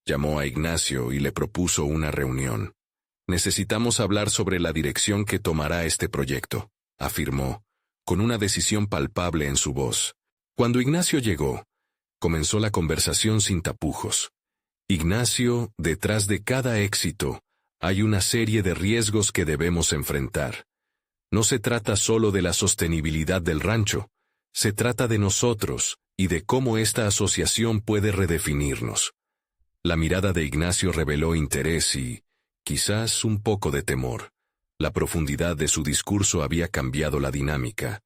Llamó a Ignacio y le propuso una reunión. «Necesitamos hablar sobre la dirección que tomará este proyecto», afirmó, con una decisión palpable en su voz. Cuando Ignacio llegó, comenzó la conversación sin tapujos. «Ignacio, detrás de cada éxito, hay una serie de riesgos que debemos enfrentar. No se trata solo de la sostenibilidad del rancho, se trata de nosotros y de cómo esta asociación puede redefinirnos». La mirada de Ignacio reveló interés y, quizás, un poco de temor. La profundidad de su discurso había cambiado la dinámica.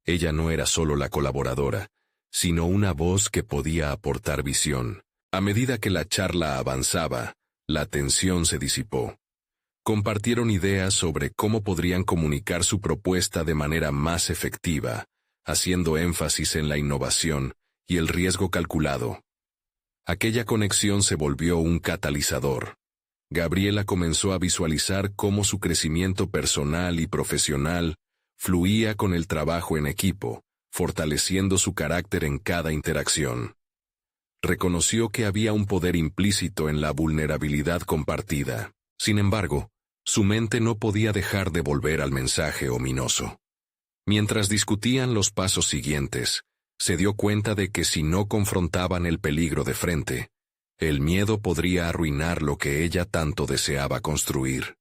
Ella no era solo la colaboradora, sino una voz que podía aportar visión. A medida que la charla avanzaba, la tensión se disipó. Compartieron ideas sobre cómo podrían comunicar su propuesta de manera más efectiva, haciendo énfasis en la innovación y el riesgo calculado. Aquella conexión se volvió un catalizador. Gabriela comenzó a visualizar cómo su crecimiento personal y profesional fluía con el trabajo en equipo, fortaleciendo su carácter en cada interacción. Reconoció que había un poder implícito en la vulnerabilidad compartida. Sin embargo, su mente no podía dejar de volver al mensaje ominoso. Mientras discutían los pasos siguientes, se dio cuenta de que si no confrontaban el peligro de frente, el miedo podría arruinar lo que ella tanto deseaba construir.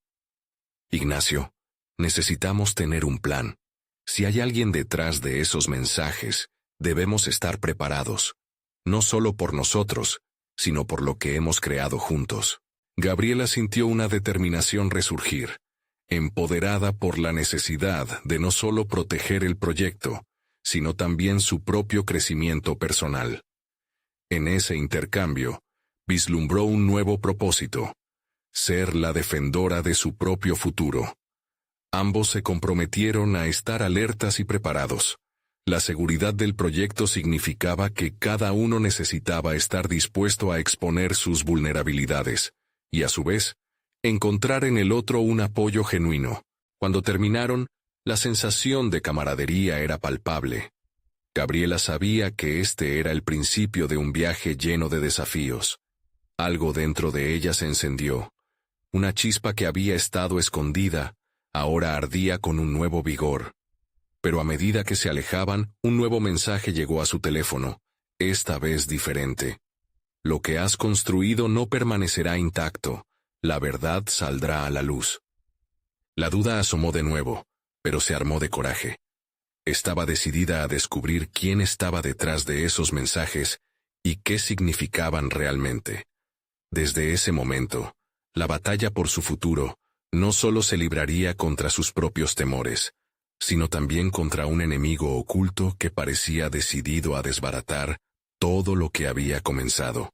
«Ignacio, necesitamos tener un plan. Si hay alguien detrás de esos mensajes, debemos estar preparados, no solo por nosotros, sino por lo que hemos creado juntos. Gabriela sintió una determinación resurgir, empoderada por la necesidad de no solo proteger el proyecto, sino también su propio crecimiento personal. En ese intercambio, vislumbró un nuevo propósito: ser la defensora de su propio futuro. Ambos se comprometieron a estar alertas y preparados. La seguridad del proyecto significaba que cada uno necesitaba estar dispuesto a exponer sus vulnerabilidades, y a su vez, encontrar en el otro un apoyo genuino. Cuando terminaron, la sensación de camaradería era palpable. Gabriela sabía que este era el principio de un viaje lleno de desafíos. Algo dentro de ella se encendió. Una chispa que había estado escondida, ahora ardía con un nuevo vigor. Pero a medida que se alejaban, un nuevo mensaje llegó a su teléfono, esta vez diferente. Lo que has construido no permanecerá intacto, la verdad saldrá a la luz. La duda asomó de nuevo, pero se armó de coraje. Estaba decidida a descubrir quién estaba detrás de esos mensajes y qué significaban realmente. Desde ese momento, la batalla por su futuro no solo se libraría contra sus propios temores, sino también contra un enemigo oculto que parecía decidido a desbaratar todo lo que había comenzado.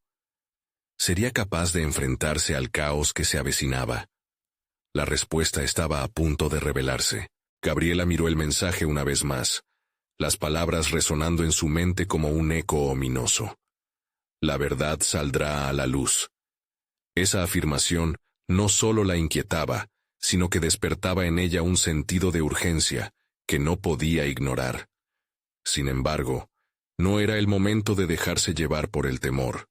¿Sería capaz de enfrentarse al caos que se avecinaba? La respuesta estaba a punto de revelarse. Gabriela miró el mensaje una vez más, las palabras resonando en su mente como un eco ominoso. La verdad saldrá a la luz. Esa afirmación no solo la inquietaba, sino que despertaba en ella un sentido de urgencia que no podía ignorar. Sin embargo, no era el momento de dejarse llevar por el temor.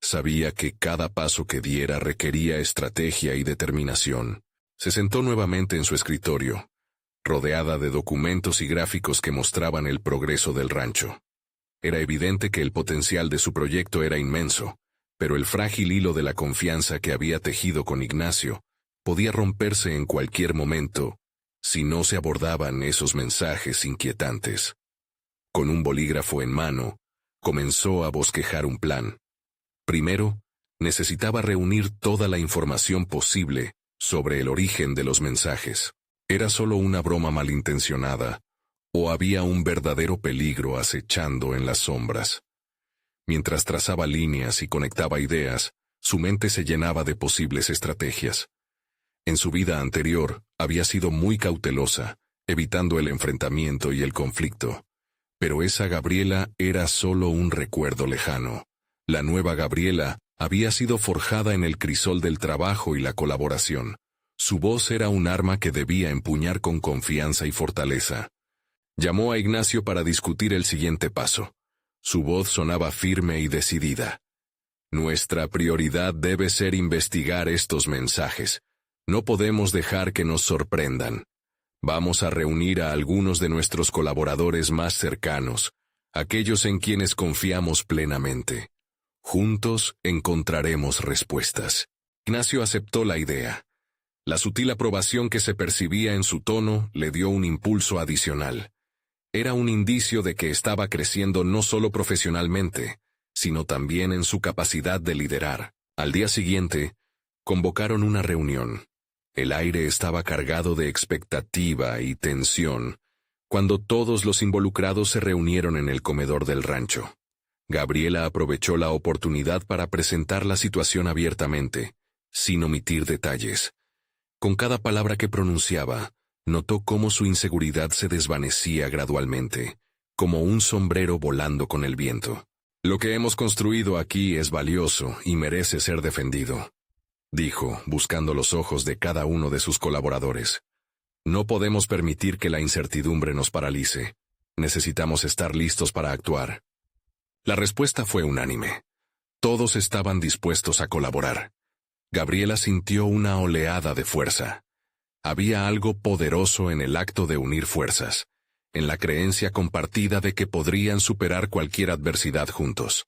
Sabía que cada paso que diera requería estrategia y determinación. Se sentó nuevamente en su escritorio, rodeada de documentos y gráficos que mostraban el progreso del rancho. Era evidente que el potencial de su proyecto era inmenso, pero el frágil hilo de la confianza que había tejido con Ignacio podía romperse en cualquier momento si no se abordaban esos mensajes inquietantes. Con un bolígrafo en mano, comenzó a bosquejar un plan. Primero, necesitaba reunir toda la información posible sobre el origen de los mensajes. ¿Era solo una broma malintencionada, o había un verdadero peligro acechando en las sombras? Mientras trazaba líneas y conectaba ideas, su mente se llenaba de posibles estrategias. En su vida anterior, había sido muy cautelosa, evitando el enfrentamiento y el conflicto. Pero esa Gabriela era solo un recuerdo lejano. La nueva Gabriela había sido forjada en el crisol del trabajo y la colaboración. Su voz era un arma que debía empuñar con confianza y fortaleza. Llamó a Ignacio para discutir el siguiente paso. Su voz sonaba firme y decidida. Nuestra prioridad debe ser investigar estos mensajes. No podemos dejar que nos sorprendan. Vamos a reunir a algunos de nuestros colaboradores más cercanos, aquellos en quienes confiamos plenamente. Juntos encontraremos respuestas. Ignacio aceptó la idea. La sutil aprobación que se percibía en su tono le dio un impulso adicional. Era un indicio de que estaba creciendo no solo profesionalmente, sino también en su capacidad de liderar. Al día siguiente, convocaron una reunión. El aire estaba cargado de expectativa y tensión, cuando todos los involucrados se reunieron en el comedor del rancho. Gabriela aprovechó la oportunidad para presentar la situación abiertamente, sin omitir detalles. Con cada palabra que pronunciaba, notó cómo su inseguridad se desvanecía gradualmente, como un sombrero volando con el viento. Lo que hemos construido aquí es valioso y merece ser defendido, dijo, buscando los ojos de cada uno de sus colaboradores. No podemos permitir que la incertidumbre nos paralice. Necesitamos estar listos para actuar. La respuesta fue unánime. Todos estaban dispuestos a colaborar. Gabriela sintió una oleada de fuerza. Había algo poderoso en el acto de unir fuerzas, en la creencia compartida de que podrían superar cualquier adversidad juntos.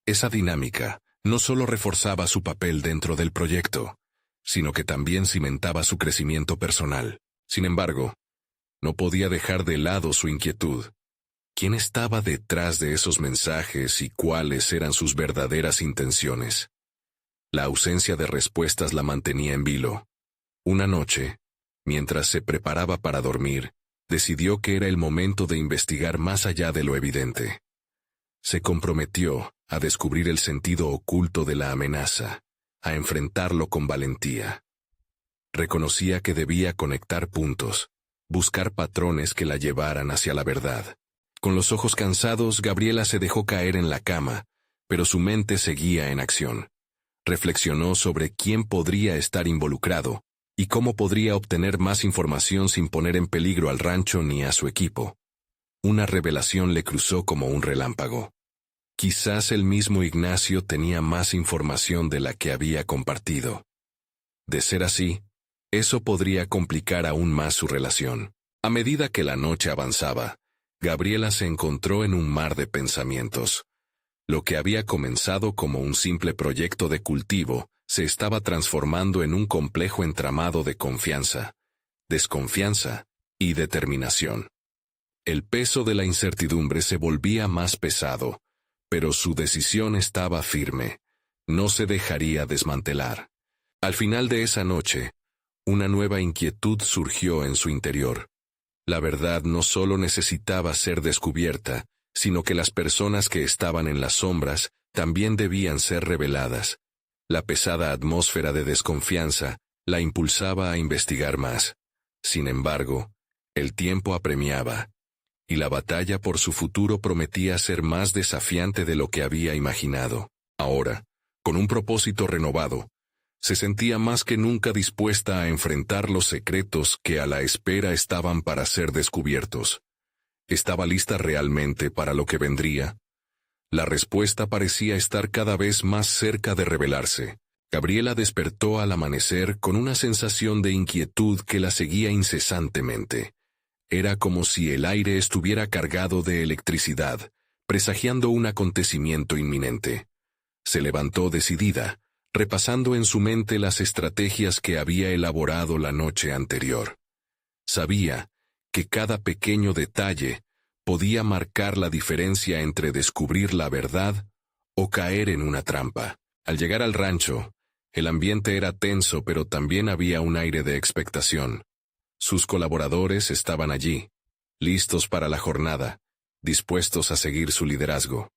Esa dinámica no solo reforzaba su papel dentro del proyecto, sino que también cimentaba su crecimiento personal. Sin embargo, no podía dejar de lado su inquietud. ¿Quién estaba detrás de esos mensajes y cuáles eran sus verdaderas intenciones? La ausencia de respuestas la mantenía en vilo. Una noche, mientras se preparaba para dormir, decidió que era el momento de investigar más allá de lo evidente. Se comprometió a descubrir el sentido oculto de la amenaza, a enfrentarlo con valentía. Reconocía que debía conectar puntos, buscar patrones que la llevaran hacia la verdad. Con los ojos cansados, Gabriela se dejó caer en la cama, pero su mente seguía en acción. Reflexionó sobre quién podría estar involucrado y cómo podría obtener más información sin poner en peligro al rancho ni a su equipo. Una revelación le cruzó como un relámpago. Quizás el mismo Ignacio tenía más información de la que había compartido. De ser así, eso podría complicar aún más su relación. A medida que la noche avanzaba, Gabriela se encontró en un mar de pensamientos. Lo que había comenzado como un simple proyecto de cultivo se estaba transformando en un complejo entramado de confianza, desconfianza y determinación. El peso de la incertidumbre se volvía más pesado, pero su decisión estaba firme. No se dejaría desmantelar. Al final de esa noche, una nueva inquietud surgió en su interior. La verdad no solo necesitaba ser descubierta, sino que las personas que estaban en las sombras también debían ser reveladas. La pesada atmósfera de desconfianza la impulsaba a investigar más. Sin embargo, el tiempo apremiaba, y la batalla por su futuro prometía ser más desafiante de lo que había imaginado. Ahora, con un propósito renovado, se sentía más que nunca dispuesta a enfrentar los secretos que a la espera estaban para ser descubiertos. ¿Estaba lista realmente para lo que vendría? La respuesta parecía estar cada vez más cerca de revelarse. Gabriela despertó al amanecer con una sensación de inquietud que la seguía incesantemente. Era como si el aire estuviera cargado de electricidad, presagiando un acontecimiento inminente. Se levantó decidida, repasando en su mente las estrategias que había elaborado la noche anterior. Sabía que cada pequeño detalle podía marcar la diferencia entre descubrir la verdad o caer en una trampa. Al llegar al rancho, el ambiente era tenso, pero también había un aire de expectación. Sus colaboradores estaban allí, listos para la jornada, dispuestos a seguir su liderazgo.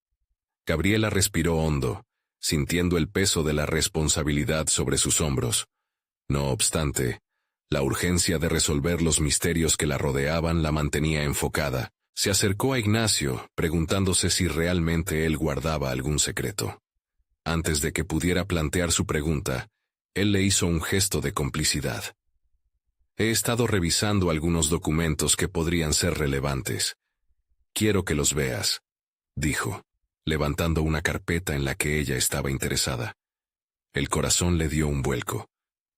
Gabriela respiró hondo, sintiendo el peso de la responsabilidad sobre sus hombros. No obstante, la urgencia de resolver los misterios que la rodeaban la mantenía enfocada. Se acercó a Ignacio, preguntándose si realmente él guardaba algún secreto. Antes de que pudiera plantear su pregunta, él le hizo un gesto de complicidad. He estado revisando algunos documentos que podrían ser relevantes. Quiero que los veas, dijo, levantando una carpeta en la que ella estaba interesada. El corazón le dio un vuelco.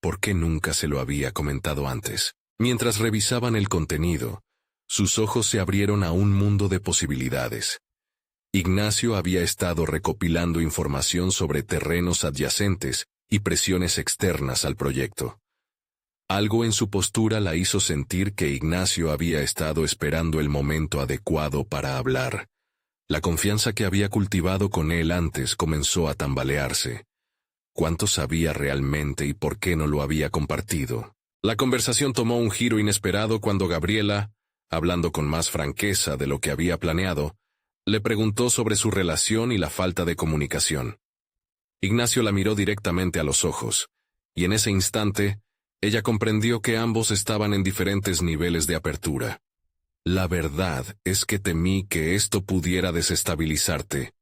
¿Por qué nunca se lo había comentado antes? Mientras revisaban el contenido, sus ojos se abrieron a un mundo de posibilidades. Ignacio había estado recopilando información sobre terrenos adyacentes y presiones externas al proyecto. Algo en su postura la hizo sentir que Ignacio había estado esperando el momento adecuado para hablar. La confianza que había cultivado con él antes comenzó a tambalearse. ¿Cuánto sabía realmente y por qué no lo había compartido? La conversación tomó un giro inesperado cuando Gabriela, hablando con más franqueza de lo que había planeado, le preguntó sobre su relación y la falta de comunicación. Ignacio la miró directamente a los ojos, y en ese instante, ella comprendió que ambos estaban en diferentes niveles de apertura. La verdad es que temí que esto pudiera desestabilizarte.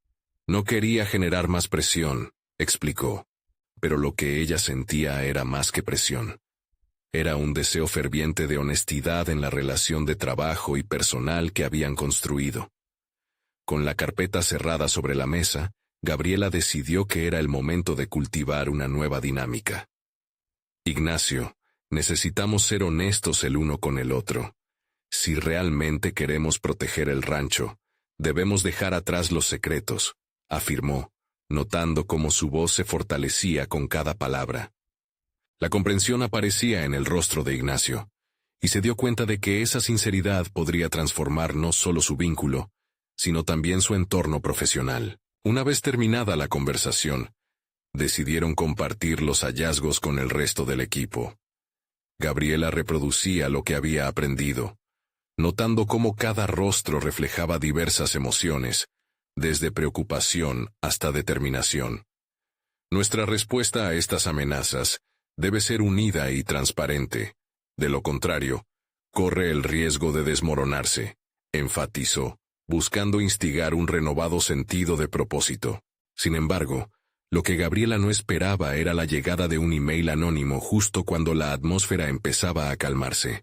No quería generar más presión, explicó, pero lo que ella sentía era más que presión. Era un deseo ferviente de honestidad en la relación de trabajo y personal que habían construido. Con la carpeta cerrada sobre la mesa, Gabriela decidió que era el momento de cultivar una nueva dinámica. Ignacio, necesitamos ser honestos el uno con el otro. Si realmente queremos proteger el rancho, debemos dejar atrás los secretos, afirmó, notando cómo su voz se fortalecía con cada palabra. La comprensión aparecía en el rostro de Ignacio, y se dio cuenta de que esa sinceridad podría transformar no solo su vínculo, sino también su entorno profesional. Una vez terminada la conversación, decidieron compartir los hallazgos con el resto del equipo. Gabriela reproducía lo que había aprendido, notando cómo cada rostro reflejaba diversas emociones, desde preocupación hasta determinación. Nuestra respuesta a estas amenazas debe ser unida y transparente. De lo contrario, corre el riesgo de desmoronarse, enfatizó, buscando instigar un renovado sentido de propósito. Sin embargo, lo que Gabriela no esperaba era la llegada de un email anónimo justo cuando la atmósfera empezaba a calmarse.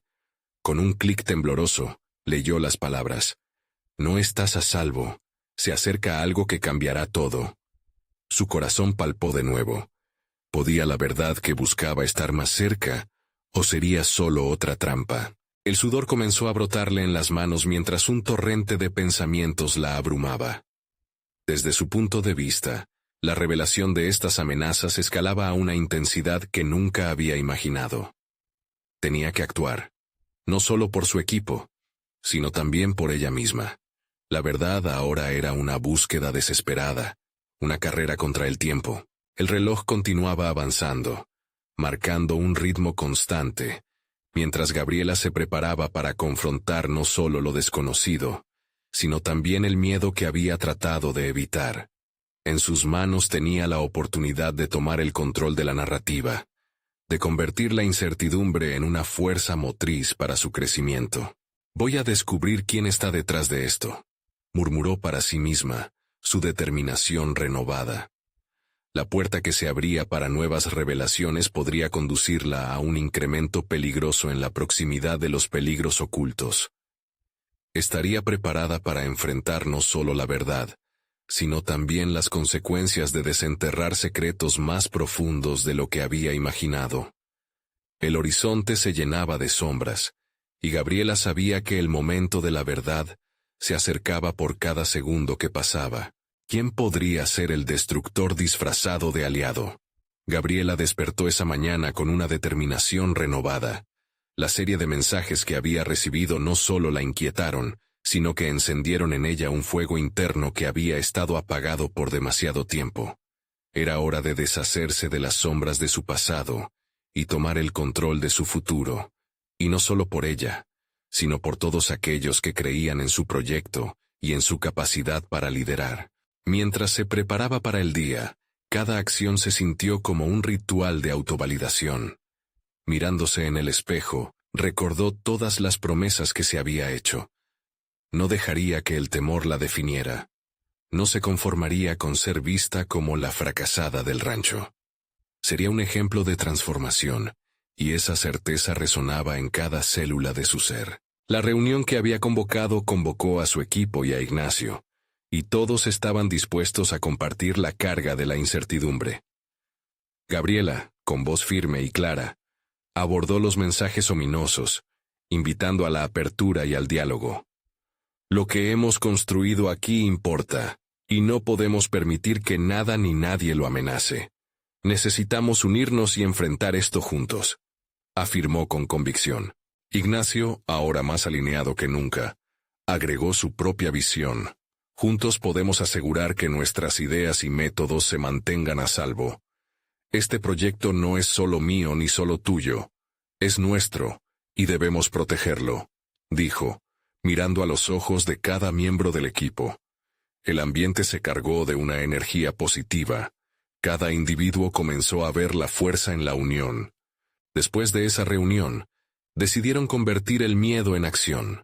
Con un clic tembloroso, leyó las palabras: «No estás a salvo. Se acerca algo que cambiará todo». Su corazón palpó de nuevo. ¿Podía la verdad que buscaba estar más cerca, o sería solo otra trampa? El sudor comenzó a brotarle en las manos mientras un torrente de pensamientos la abrumaba. Desde su punto de vista, la revelación de estas amenazas escalaba a una intensidad que nunca había imaginado. Tenía que actuar, no solo por su equipo, sino también por ella misma. La verdad ahora era una búsqueda desesperada, una carrera contra el tiempo. El reloj continuaba avanzando, marcando un ritmo constante, mientras Gabriela se preparaba para confrontar no solo lo desconocido, sino también el miedo que había tratado de evitar. En sus manos tenía la oportunidad de tomar el control de la narrativa, de convertir la incertidumbre en una fuerza motriz para su crecimiento. «Voy a descubrir quién está detrás de esto», murmuró para sí misma, su determinación renovada. La puerta que se abría para nuevas revelaciones podría conducirla a un incremento peligroso en la proximidad de los peligros ocultos. Estaría preparada para enfrentar no solo la verdad, sino también las consecuencias de desenterrar secretos más profundos de lo que había imaginado. El horizonte se llenaba de sombras, y Gabriela sabía que el momento de la verdad se acercaba por cada segundo que pasaba. ¿Quién podría ser el destructor disfrazado de aliado? Gabriela despertó esa mañana con una determinación renovada. La serie de mensajes que había recibido no solo la inquietaron, sino que encendieron en ella un fuego interno que había estado apagado por demasiado tiempo. Era hora de deshacerse de las sombras de su pasado y tomar el control de su futuro, y no solo por ella, sino por todos aquellos que creían en su proyecto y en su capacidad para liderar. Mientras se preparaba para el día, cada acción se sintió como un ritual de autovalidación. Mirándose en el espejo, recordó todas las promesas que se había hecho. No dejaría que el temor la definiera. No se conformaría con ser vista como la fracasada del rancho. Sería un ejemplo de transformación, y esa certeza resonaba en cada célula de su ser. La reunión que había convocó a su equipo y a Ignacio, y todos estaban dispuestos a compartir la carga de la incertidumbre. Gabriela, con voz firme y clara, abordó los mensajes ominosos, invitando a la apertura y al diálogo. «Lo que hemos construido aquí importa, y no podemos permitir que nada ni nadie lo amenace. Necesitamos unirnos y enfrentar esto juntos», afirmó con convicción. Ignacio, ahora más alineado que nunca, agregó su propia visión. «Juntos podemos asegurar que nuestras ideas y métodos se mantengan a salvo. Este proyecto no es solo mío ni solo tuyo, es nuestro, y debemos protegerlo», dijo, mirando a los ojos de cada miembro del equipo. El ambiente se cargó de una energía positiva. Cada individuo comenzó a ver la fuerza en la unión. Después de esa reunión, decidieron convertir el miedo en acción.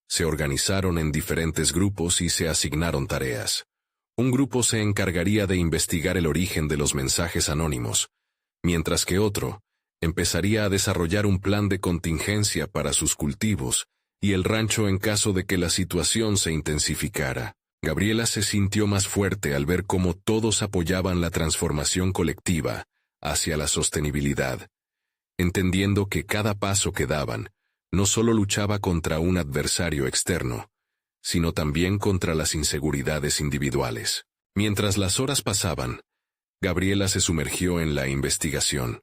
Se organizaron en diferentes grupos y se asignaron tareas. Un grupo se encargaría de investigar el origen de los mensajes anónimos, mientras que otro empezaría a desarrollar un plan de contingencia para sus cultivos y el rancho en caso de que la situación se intensificara. Gabriela se sintió más fuerte al ver cómo todos apoyaban la transformación colectiva hacia la sostenibilidad, entendiendo que cada paso que daban no solo luchaba contra un adversario externo, sino también contra las inseguridades individuales. Mientras las horas pasaban, Gabriela se sumergió en la investigación,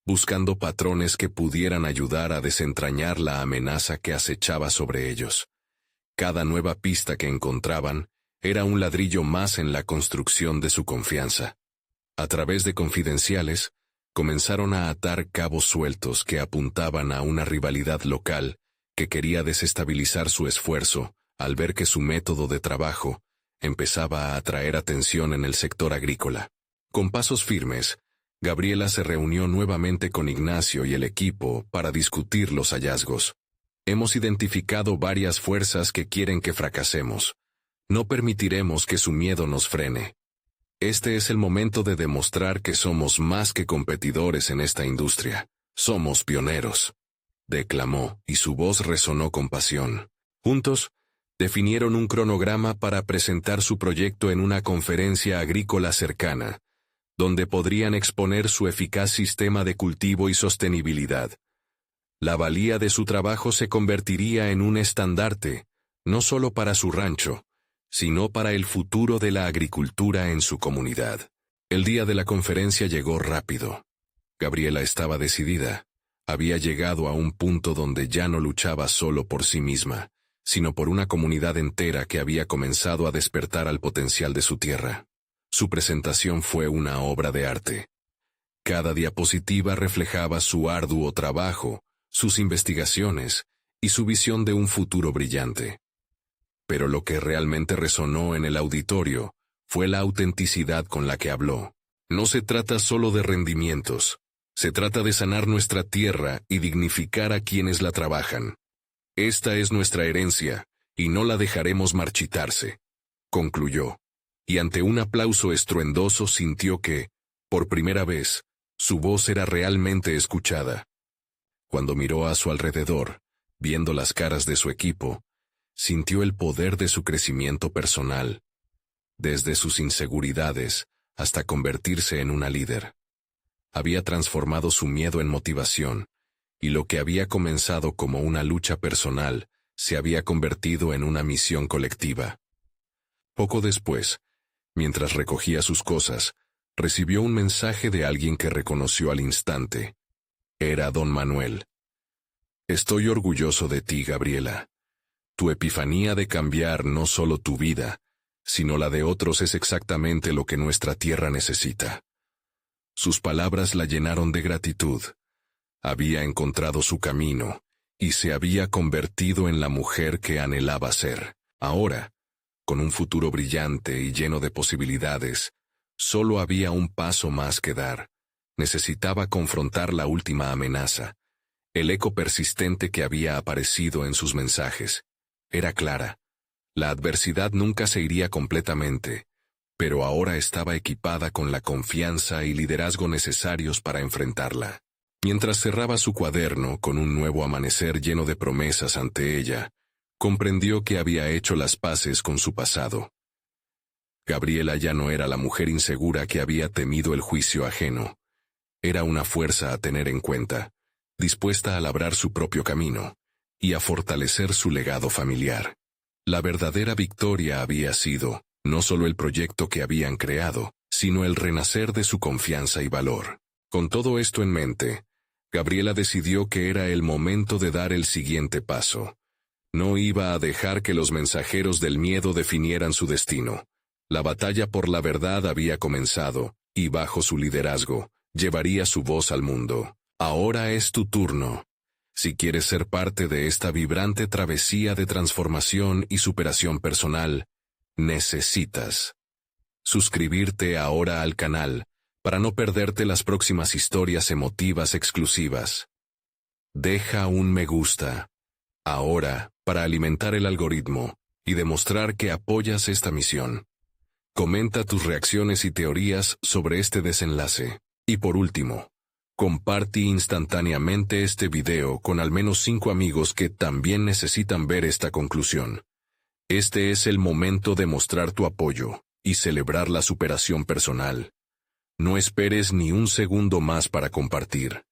buscando patrones que pudieran ayudar a desentrañar la amenaza que acechaba sobre ellos. Cada nueva pista que encontraban era un ladrillo más en la construcción de su confianza. A través de confidenciales, comenzaron a atar cabos sueltos que apuntaban a una rivalidad local que quería desestabilizar su esfuerzo al ver que su método de trabajo empezaba a atraer atención en el sector agrícola. Con pasos firmes, Gabriela se reunió nuevamente con Ignacio y el equipo para discutir los hallazgos. Hemos identificado varias fuerzas que quieren que fracasemos. No permitiremos que su miedo nos frene. Este es el momento de demostrar que somos más que competidores en esta industria. Somos pioneros, declamó, y su voz resonó con pasión. Juntos, definieron un cronograma para presentar su proyecto en una conferencia agrícola cercana, donde podrían exponer su eficaz sistema de cultivo y sostenibilidad. La valía de su trabajo se convertiría en un estandarte, no solo para su rancho, sino para el futuro de la agricultura en su comunidad. El día de la conferencia llegó rápido. Gabriela estaba decidida. Había llegado a un punto donde ya no luchaba solo por sí misma, sino por una comunidad entera que había comenzado a despertar al potencial de su tierra. Su presentación fue una obra de arte. Cada diapositiva reflejaba su arduo trabajo, sus investigaciones y su visión de un futuro brillante. Pero lo que realmente resonó en el auditorio fue la autenticidad con la que habló. No se trata solo de rendimientos, se trata de sanar nuestra tierra y dignificar a quienes la trabajan. Esta es nuestra herencia, y no la dejaremos marchitarse, concluyó. Y ante un aplauso estruendoso sintió que, por primera vez, su voz era realmente escuchada. Cuando miró a su alrededor, viendo las caras de su equipo, sintió el poder de su crecimiento personal, desde sus inseguridades hasta convertirse en una líder. Había transformado su miedo en motivación, y lo que había comenzado como una lucha personal se había convertido en una misión colectiva. Poco después, mientras recogía sus cosas, recibió un mensaje de alguien que reconoció al instante. Era don Manuel. Estoy orgulloso de ti, Gabriela. Tu epifanía de cambiar no solo tu vida, sino la de otros es exactamente lo que nuestra tierra necesita. Sus palabras la llenaron de gratitud. Había encontrado su camino, y se había convertido en la mujer que anhelaba ser. Ahora, con un futuro brillante y lleno de posibilidades, solo había un paso más que dar. Necesitaba confrontar la última amenaza, el eco persistente que había aparecido en sus mensajes. Era clara. La adversidad nunca se iría completamente, pero ahora estaba equipada con la confianza y liderazgo necesarios para enfrentarla. Mientras cerraba su cuaderno con un nuevo amanecer lleno de promesas ante ella, comprendió que había hecho las paces con su pasado. Gabriela ya no era la mujer insegura que había temido el juicio ajeno. Era una fuerza a tener en cuenta, dispuesta a labrar su propio camino y a fortalecer su legado familiar. La verdadera victoria había sido, no solo el proyecto que habían creado, sino el renacer de su confianza y valor. Con todo esto en mente, Gabriela decidió que era el momento de dar el siguiente paso. No iba a dejar que los mensajeros del miedo definieran su destino. La batalla por la verdad había comenzado, y bajo su liderazgo, llevaría su voz al mundo. Ahora es tu turno. Si quieres ser parte de esta vibrante travesía de transformación y superación personal, necesitas suscribirte ahora al canal para no perderte las próximas historias emotivas exclusivas. Deja un me gusta ahora para alimentar el algoritmo y demostrar que apoyas esta misión. Comenta tus reacciones y teorías sobre este desenlace. Y por último, comparte instantáneamente este video con al menos 5 amigos que también necesitan ver esta conclusión. Este es el momento de mostrar tu apoyo y celebrar la superación personal. No esperes ni un segundo más para compartir.